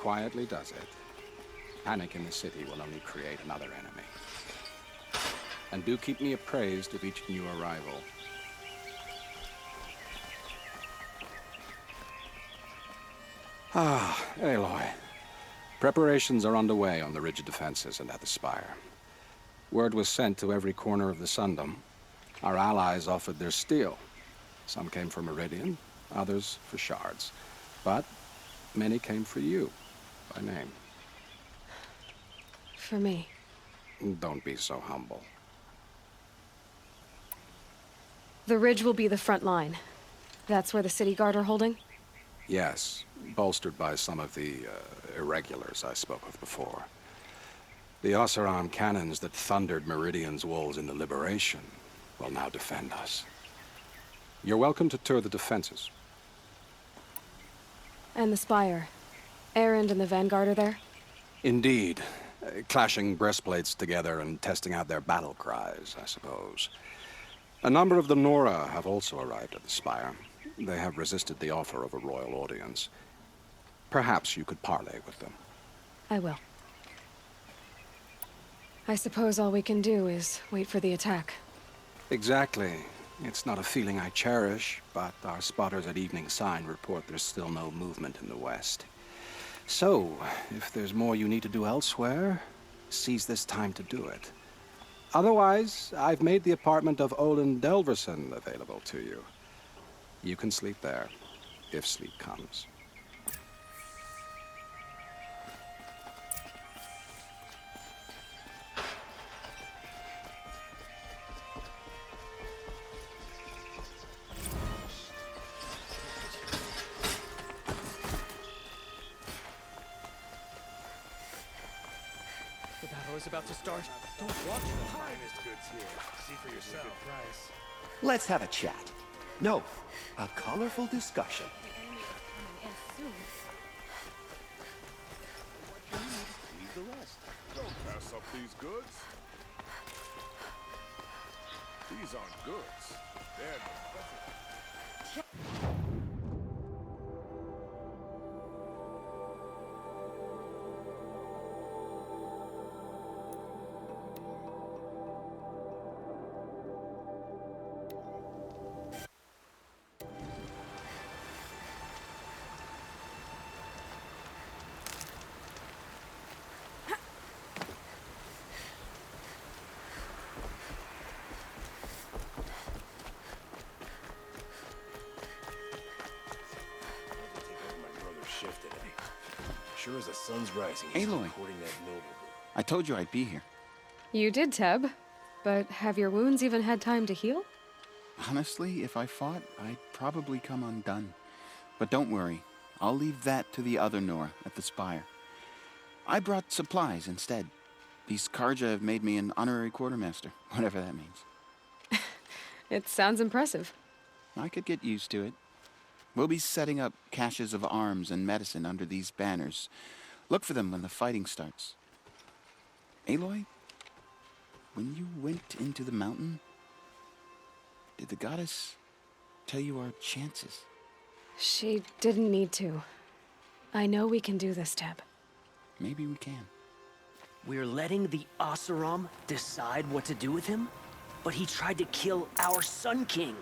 quietly does it. Panic in the city will only create another enemy. And do keep me appraised of each new arrival. Ah, Aloy. Preparations are underway on the rigid defenses and at the spire. Word was sent to every corner of the Sundom. Our allies offered their steel. Some came for Meridian, others for shards. But many came for you, by name. For me. Don't be so humble. The ridge will be the front line. That's where the city guard are holding? Yes, bolstered by some of the irregulars I spoke of before. The Oseram cannons that thundered Meridian's walls in the Liberation will now defend us. You're welcome to tour the defenses. And the spire. Erend and the Vanguard are there? Indeed. Clashing breastplates together and testing out their battle cries, I suppose. A number of the Nora have also arrived at the spire. They have resisted the offer of a royal audience. Perhaps you could parley with them. I will. I suppose all we can do is wait for the attack. Exactly. It's not a feeling I cherish, but our spotters at Evening Sign report there's still no movement in the west. So, if there's more you need to do elsewhere, seize this time to do it. Otherwise, I've made the apartment of Olin Delverson available to you. You can sleep there, if sleep comes. The battle is about to start. Don't watch the finest goods here. See for yourself. Let's have a chat. No, a colorful discussion. Leave the rest. Don't pass up these goods. These aren't goods. They're Sure as the sun's rising. Aloy. I told you I'd be here. You did, Teb. But have your wounds even had time to heal? Honestly, if I fought, I'd probably come undone. But don't worry. I'll leave that to the other Nora at the spire. I brought supplies instead. These Karja have made me an honorary quartermaster, whatever that means. It sounds impressive. I could get used to it. We'll be setting up caches of arms and medicine under these banners. Look for them when the fighting starts. Aloy, when you went into the mountain, did the goddess tell you our chances? She didn't need to. I know we can do this, Teb. Maybe we can. We're letting the Oseram decide what to do with him? But he tried to kill our Sun King.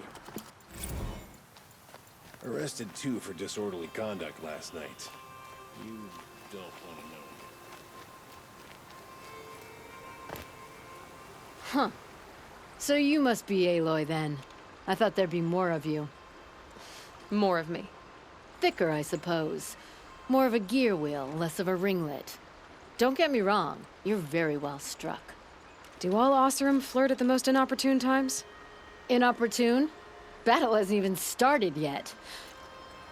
Arrested 2 for disorderly conduct last night. You don't want to know. Huh. So you must be Aloy then. I thought there'd be more of you. More of me. Thicker, I suppose. More of a gear wheel, less of a ringlet. Don't get me wrong, you're very well struck. Do all Oseram flirt at the most inopportune times? Inopportune? Battle hasn't even started yet.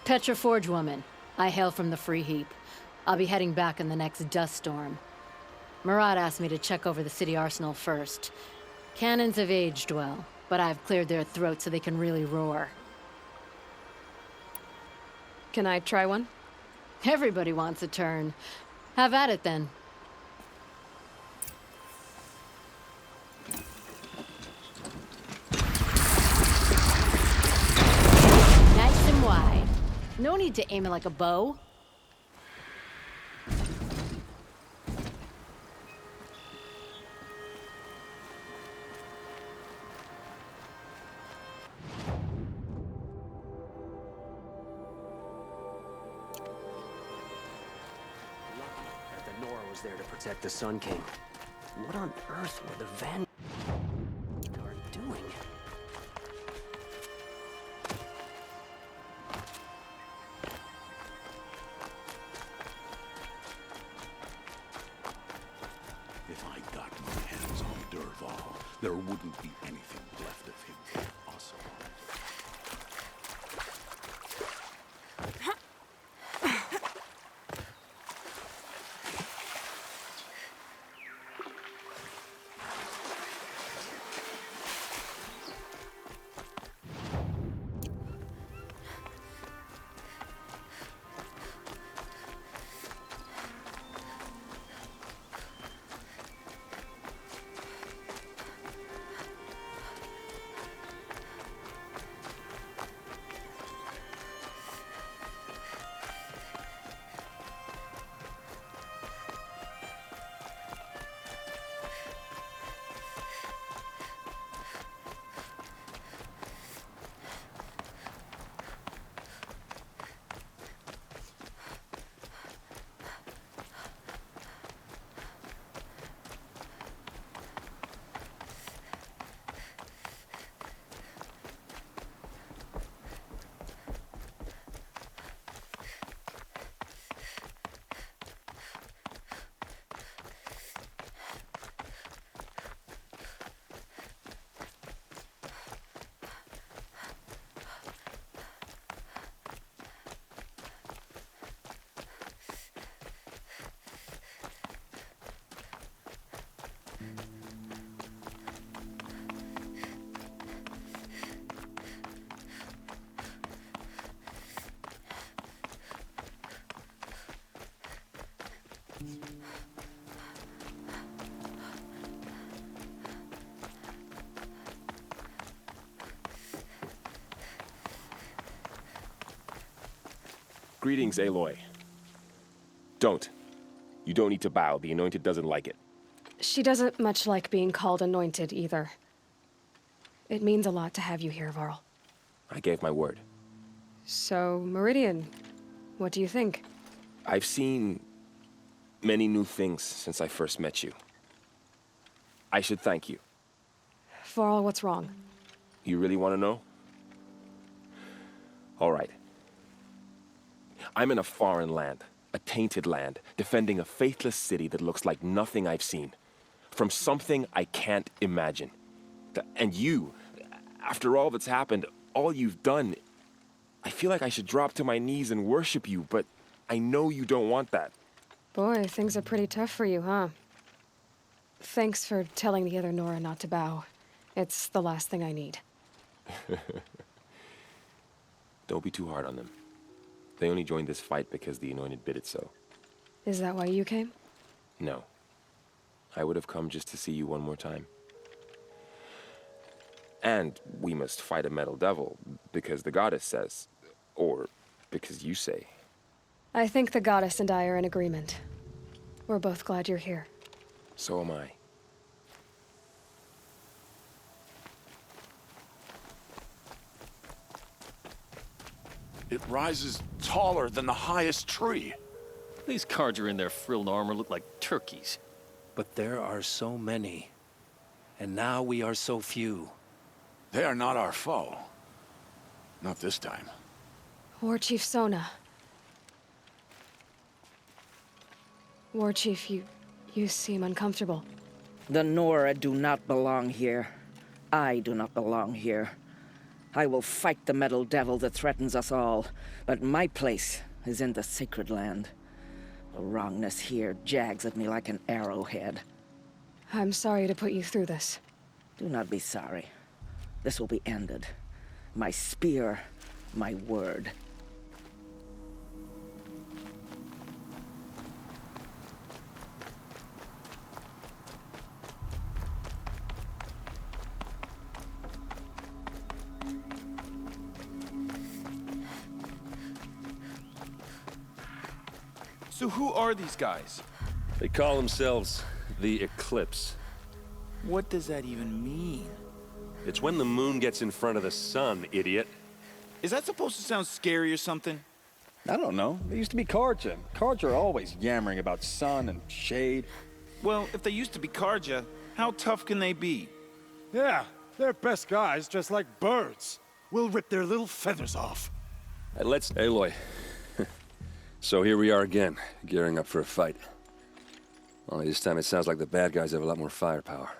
Petra Forge woman. I hail from the Free Heap. I'll be heading back in the next dust storm. Marat asked me to check over the city arsenal first. Cannons have aged well, but I've cleared their throats so they can really roar. Can I try one? Everybody wants a turn. Have at it then. Nice and wide. No need to aim it like a bow. guards there to protect the Sun King. What on earth were the Vanguard doing? If I got my hands on Dervahl, there wouldn't be anything left of him but Oseram. Greetings, Aloy. Don't. You don't need to bow. The Anointed doesn't like it. She doesn't much like being called anointed either. It means a lot to have you here, Varl. I gave my word. So, Meridian, what do you think? I've seen many new things since I first met you. I should thank you. Varl, what's wrong? You really want to know? All right. I'm in a foreign land, a tainted land, defending a faithless city that looks like nothing I've seen. From something I can't imagine. And you, after all that's happened, all you've done, I feel like I should drop to my knees and worship you, but I know you don't want that. Boy, things are pretty tough for you, huh? Thanks for telling the other Nora not to bow. It's the last thing I need. Don't be too hard on them. They only joined this fight because the Anointed bid it so. Is that why you came? No. I would have come just to see you one more time. And we must fight a metal devil, because the goddess says. Or because you say. I think the goddess and I are in agreement. We're both glad you're here. So am I. It rises taller than the highest tree. These Carja in their frilled armor look like turkeys. But there are so many. And now we are so few. They are not our foe. Not this time. War Chief Sona. War Chief, you seem uncomfortable. The Nora do not belong here. I do not belong here. I will fight the metal devil that threatens us all, but my place is in the sacred land. The wrongness here jags at me like an arrowhead. I'm sorry to put you through this. Do not be sorry. This will be ended. My spear, my word. So who are these guys? They call themselves the Eclipse. What does that even mean? It's when the moon gets in front of the sun, idiot. Is that supposed to sound scary or something? I don't know. They used to be Karja. Karja are always yammering about sun and shade. Well, if they used to be Karja, how tough can they be? Yeah, they're best guys, just like birds. We'll rip their little feathers off. Let's... Aloy. So here we are again, gearing up for a fight. Only this time it sounds like the bad guys have a lot more firepower.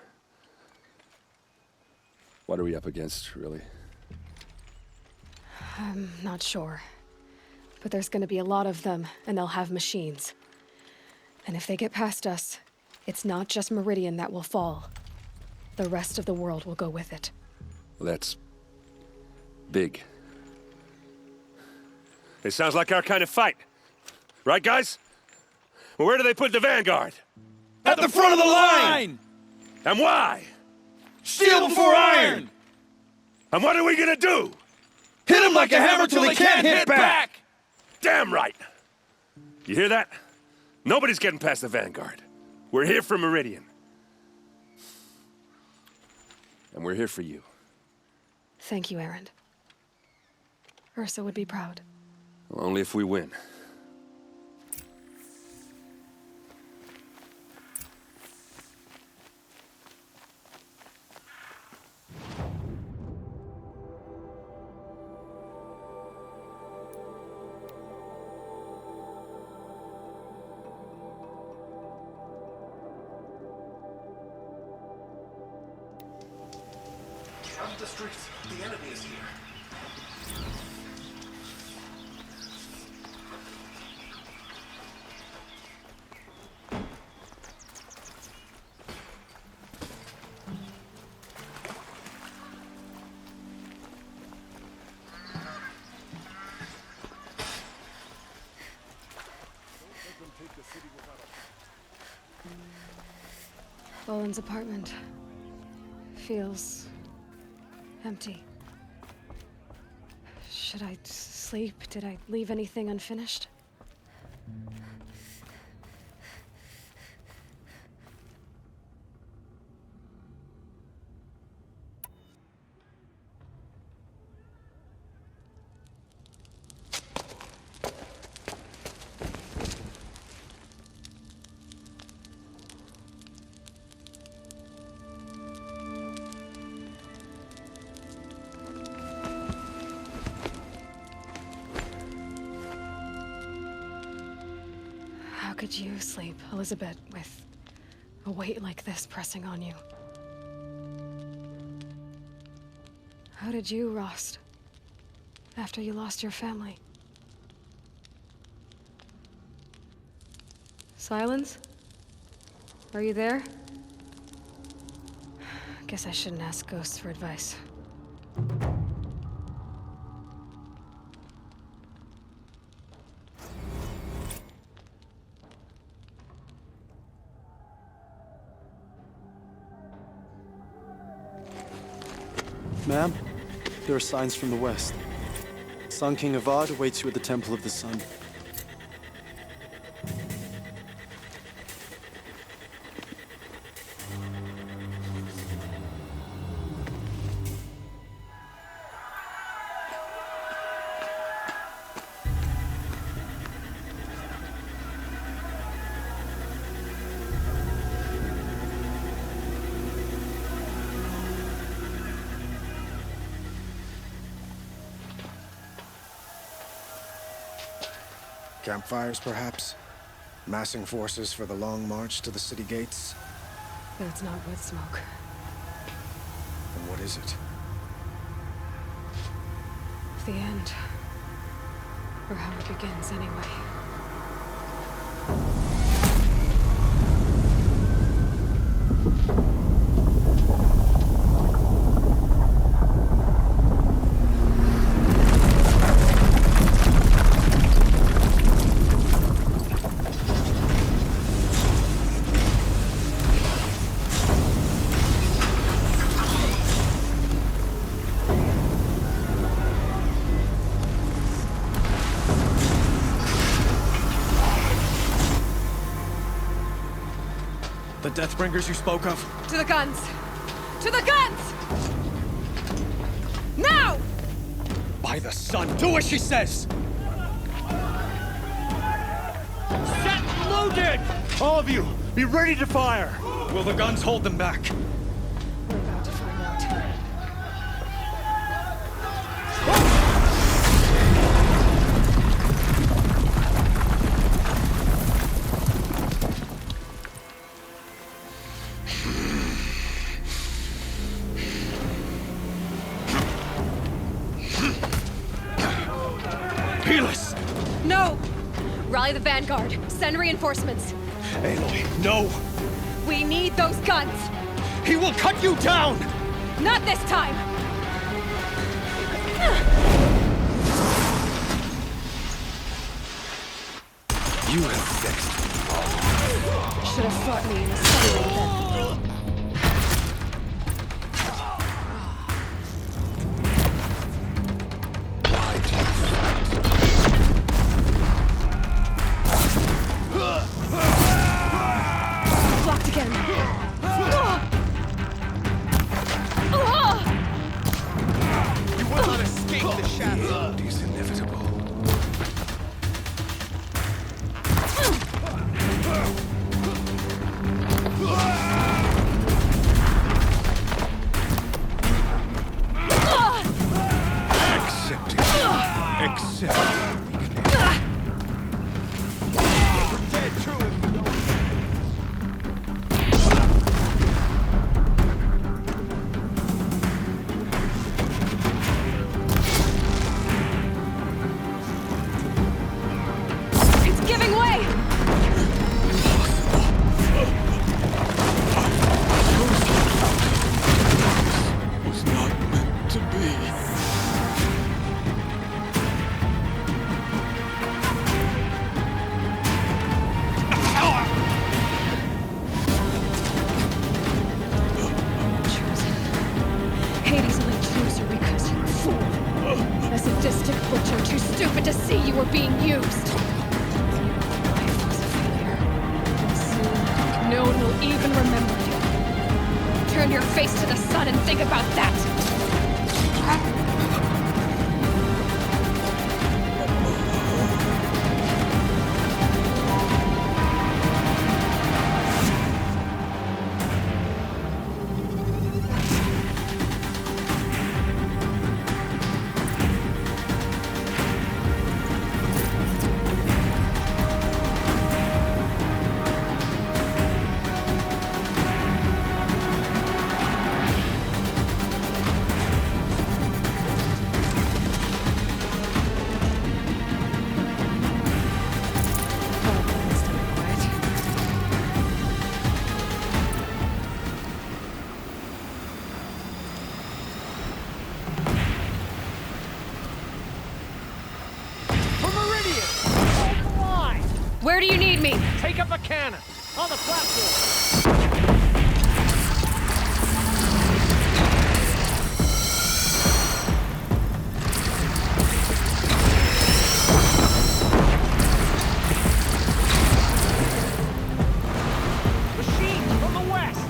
What are we up against, really? I'm not sure. But there's gonna be a lot of them, and they'll have machines. And if they get past us, it's not just Meridian that will fall. The rest of the world will go with it. Well, that's... big. It sounds like our kind of fight. Right, guys? Well, where do they put the Vanguard? At the front of the line! And why? Steel before iron! And what are we gonna do? Hit him like a hammer till he can't hit back! Damn right! You hear that? Nobody's getting past the Vanguard. We're here for Meridian. And we're here for you. Thank you, Erend. Ursa would be proud. Well, only if we win. Out of the streets. The enemy is here. Boland's apartment feels empty. Should I sleep? Did I leave anything unfinished? How could you sleep, Elizabeth, with a weight like this pressing on you? How did you, Rost, after you lost your family? Silence? Are you there? Guess I shouldn't ask ghosts for advice. Ma'am, there are signs from the west. Sun King Avad awaits you at the Temple of the Sun. Campfires, perhaps? Massing forces for the long march to the city gates? But it's not wood smoke. And what is it? The end. Or how it begins, anyway. The Deathbringers you spoke of? To the guns! To the guns! Now! By the sun, do as she says! Loaded! All of you, be ready to fire! Will the guns hold them back? We're about to find out. Peerless! No! Rally the vanguard. Send reinforcements. Aloy, no! We need those guns! He will cut you down! Not this time! You have fixed Should have fought me in a sunlight then. Blocked again. You will not escape the shadow. It is inevitable. Accept it. Accept it. Dead true. It's giving way! Was not meant to be. Hades only chose you because you're a fool. A sadistic butcher too stupid to see you were being used. Life was a failure. And soon, no one will even remember you. Turn your face to the sun and think about that. Where do you need me? Take up a cannon on the platform. Machines from the west.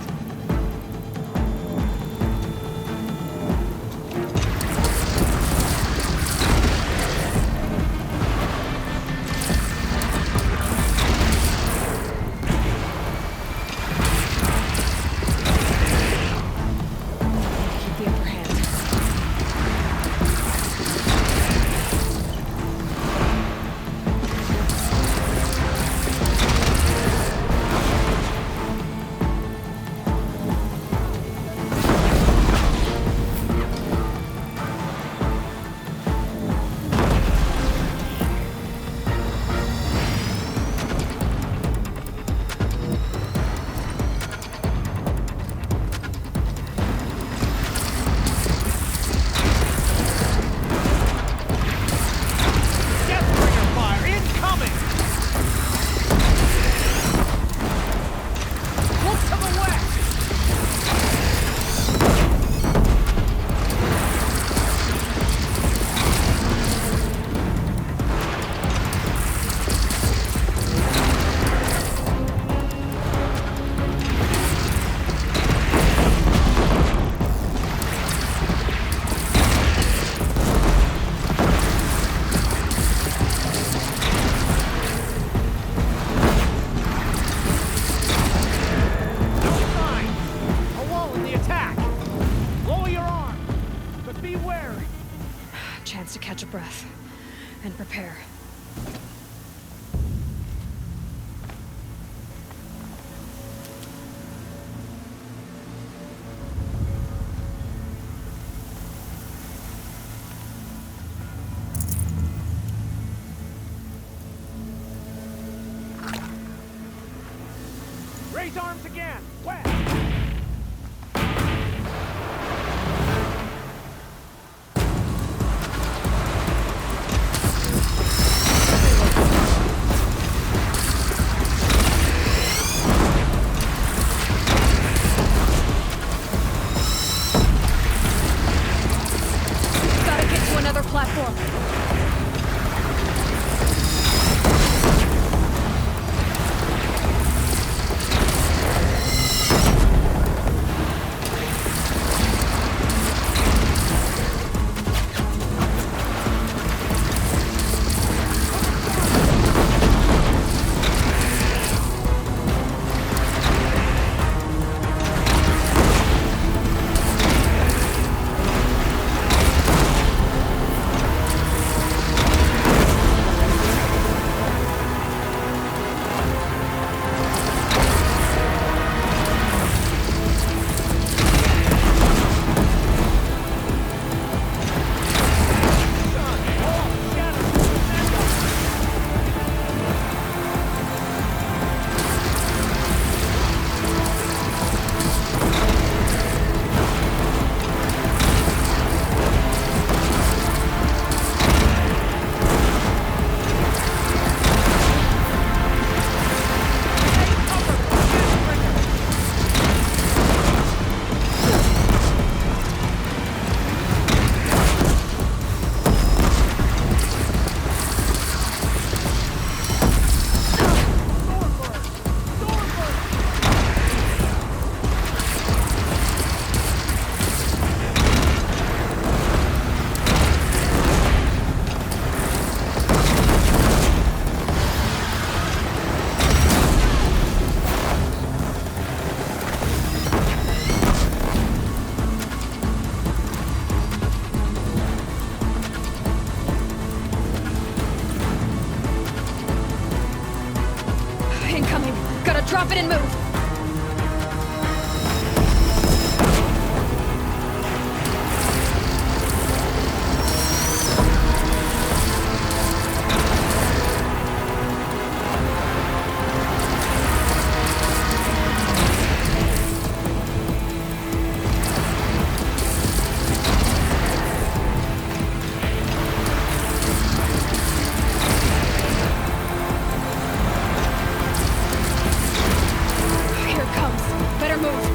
wearing? Chance to catch a breath and prepare. Raise arms again! West! Gotta get to another platform. Incoming. Gotta drop it and move. Here it comes. Better move.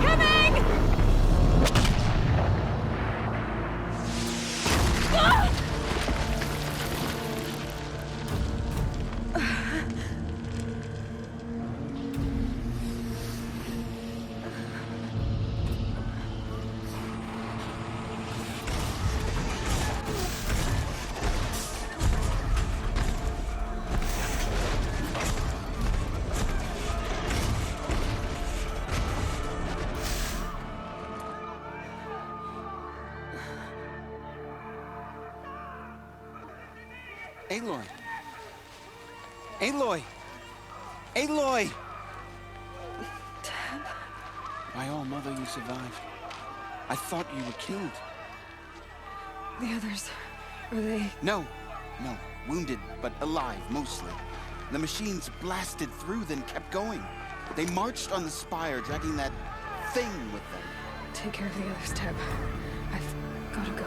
Coming! Ah! Aloy! Aloy! Aloy! Dad? My own mother, you survived. I thought you were killed. The others, are they... No, wounded, but alive, mostly. The machines blasted through, then kept going. They marched on the spire, dragging that thing with them. Take care of the others, Teb. I've gotta go.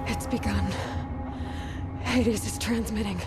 It's begun. Hades is transmitting.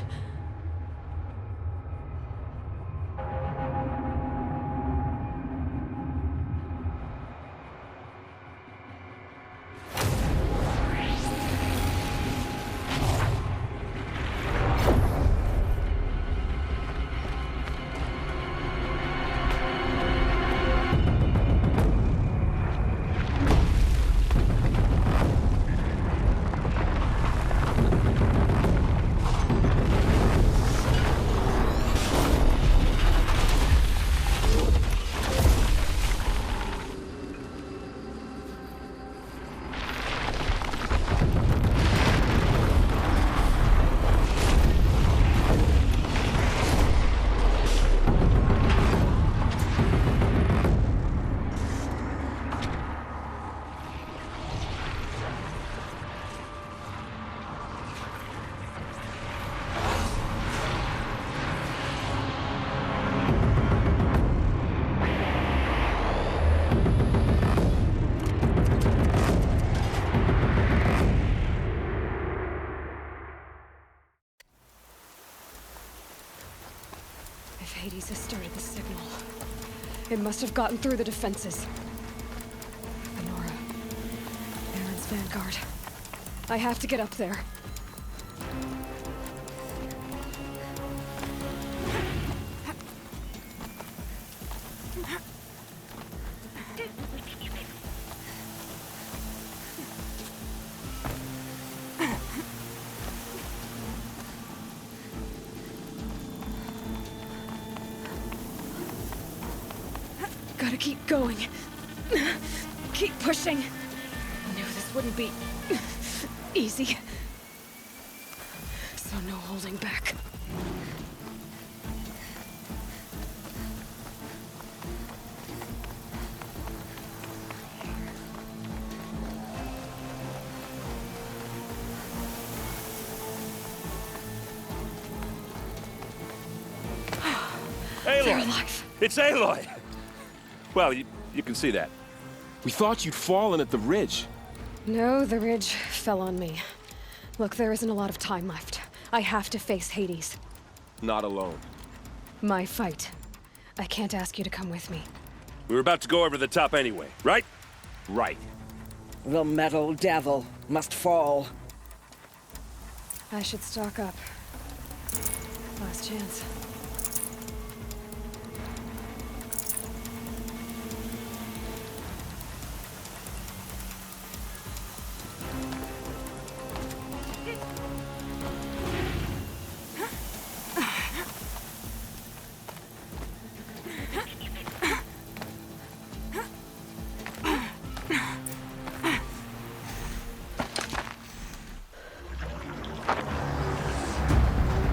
If Hades has started the signal, it must have gotten through the defenses. Honora, Aaron's vanguard. I have to get up there. Gotta keep going. Keep pushing. Knew this wouldn't be easy. So no holding back. Aloy! They're alive. It's Aloy! Well, you can see that. We thought you'd fallen at the ridge. No, the ridge fell on me. Look, there isn't a lot of time left. I have to face Hades. Not alone. My fight. I can't ask you to come with me. We were about to go over the top anyway, right? Right. The metal devil must fall. I should stock up. Last chance.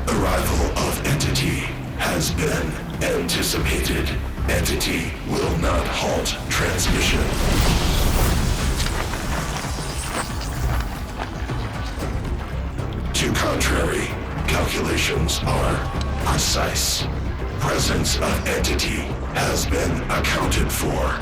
Arrival of Entity has been anticipated. Entity will not halt transmission. To contrary, calculations are precise. Presence of Entity has been accounted for.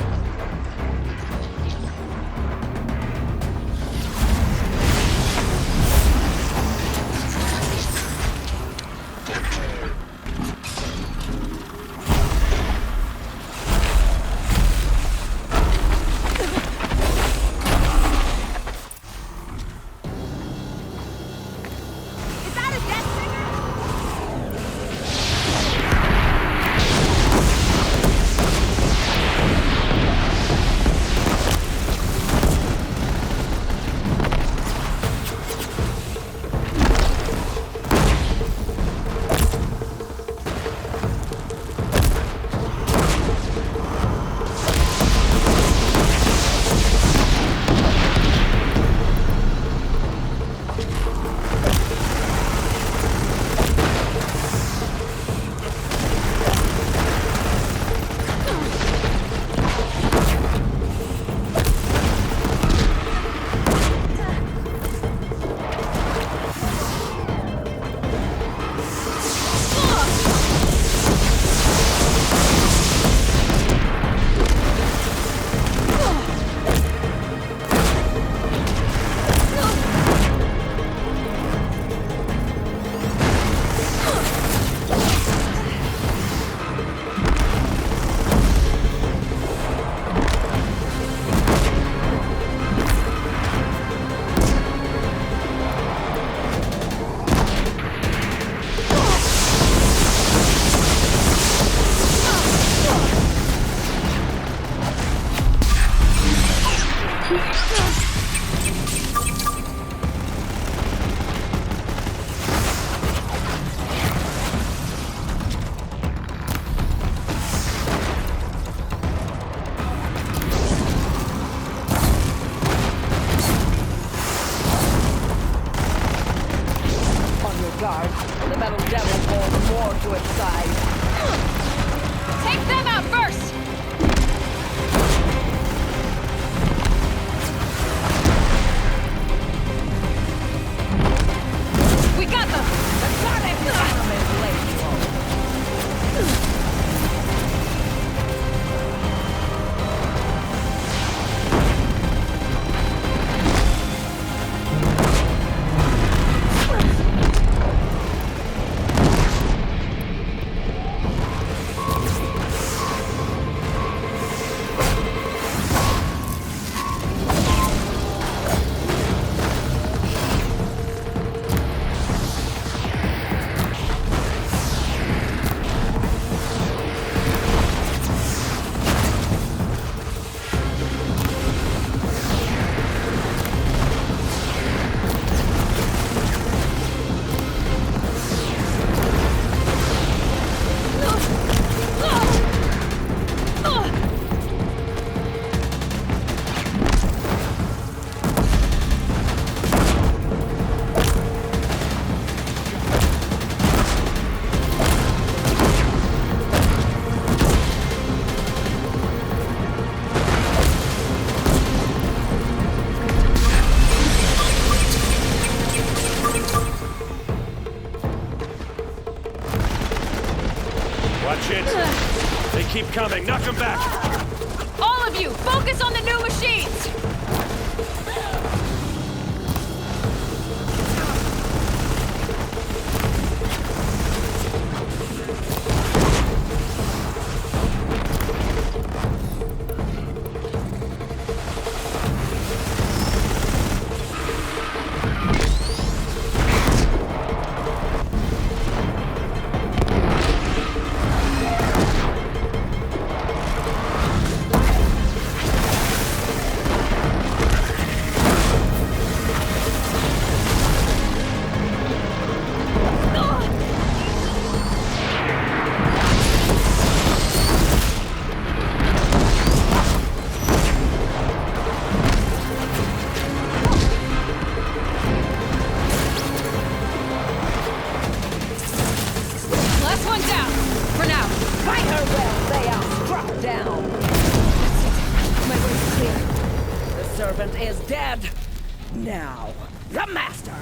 ride. Take them out first! We got them! The Sonic Bomb is late. Watch it. They keep coming. Knock them back. All of you, focus on the new machines! Is dead. Now, the Master.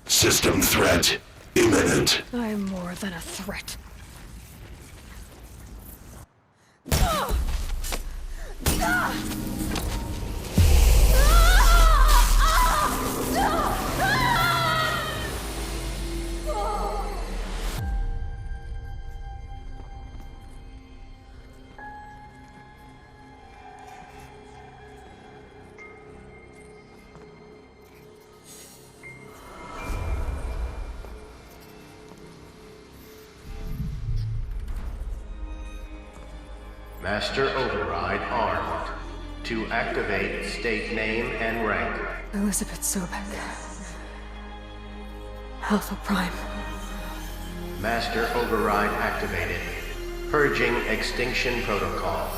System threat imminent. I'm more than a threat. Master Override armed. To activate, state name and rank. Elizabeth Sobek. Alpha Prime. Master Override activated. Purging Extinction Protocol.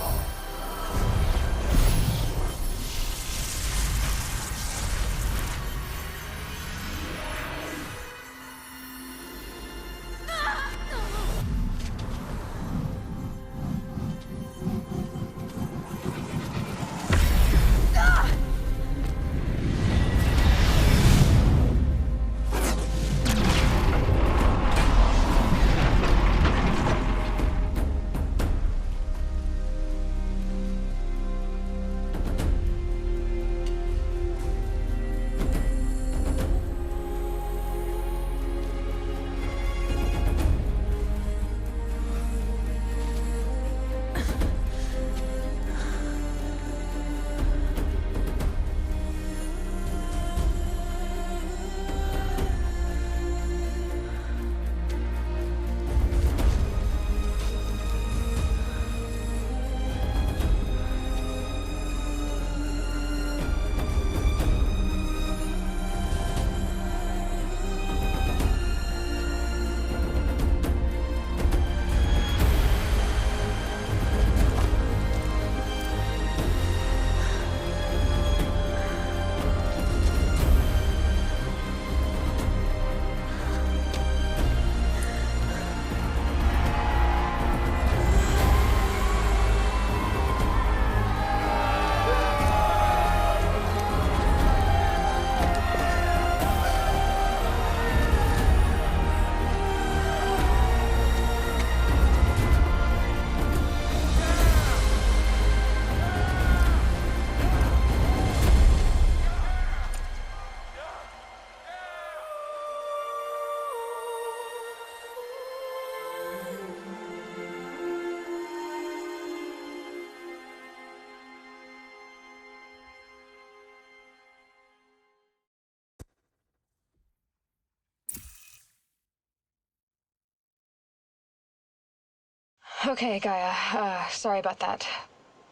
Okay, Gaia. Sorry about that.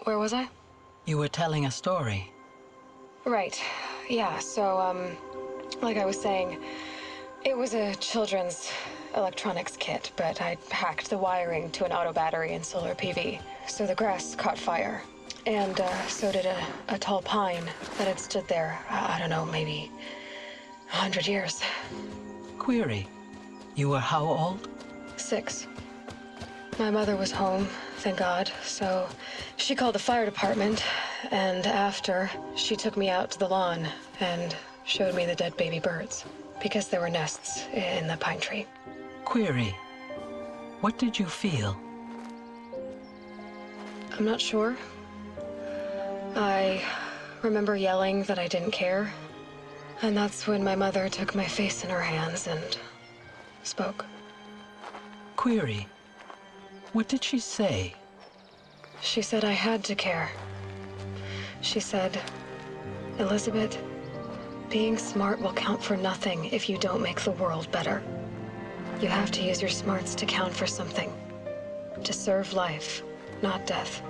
Where was I? You were telling a story. Right. Yeah, so, like I was saying, it was a children's electronics kit, but I'd hacked the wiring to an auto battery and solar PV. So the grass caught fire. And, so did a tall pine that had stood there, I don't know, maybe 100 years. Query. You were how old? 6. My mother was home, thank God, so she called the fire department, and after, she took me out to the lawn and showed me the dead baby birds, because there were nests in the pine tree. Query. What did you feel? I'm not sure. I remember yelling that I didn't care, and that's when my mother took my face in her hands and spoke. Query. What did she say? She said I had to care. She said, Elizabeth, being smart will count for nothing if you don't make the world better. You have to use your smarts to count for something. To serve life, not death.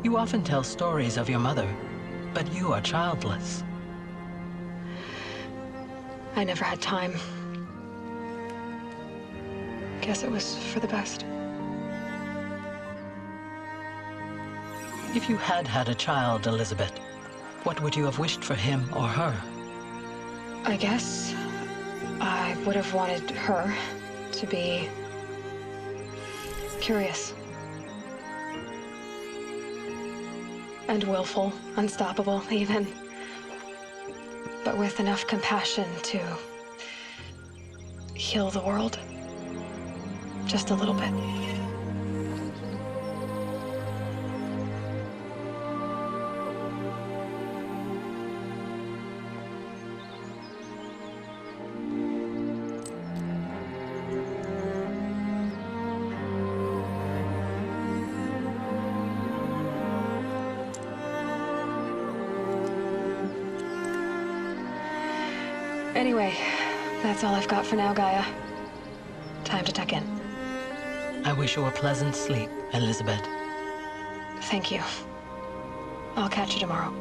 You often tell stories of your mother, but you are childless. I never had time. Guess it was for the best. If you had had a child, Elizabeth, what would you have wished for him or her? I guess I would have wanted her to be curious. And willful, unstoppable, even. But with enough compassion to heal the world. Just a little bit. Anyway, that's all I've got for now, Gaia. Time to tuck in. I wish you a pleasant sleep, Elizabeth. Thank you. I'll catch you tomorrow.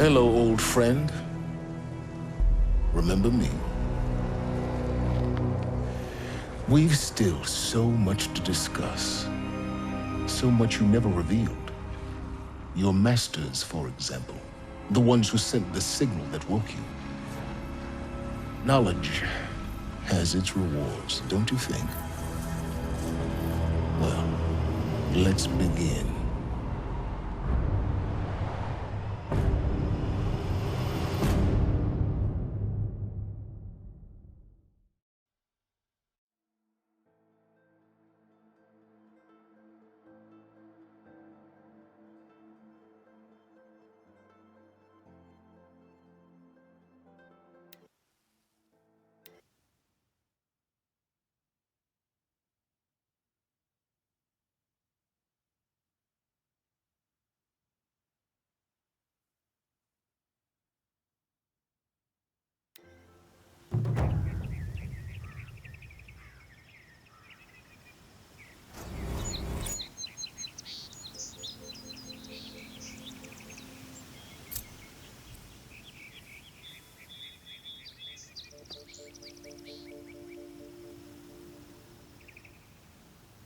Hello, old friend. Remember me? We've still so much to discuss. So much you never revealed. Your masters, for example. The ones who sent the signal that woke you. Knowledge has its rewards, don't you think? Well, let's begin.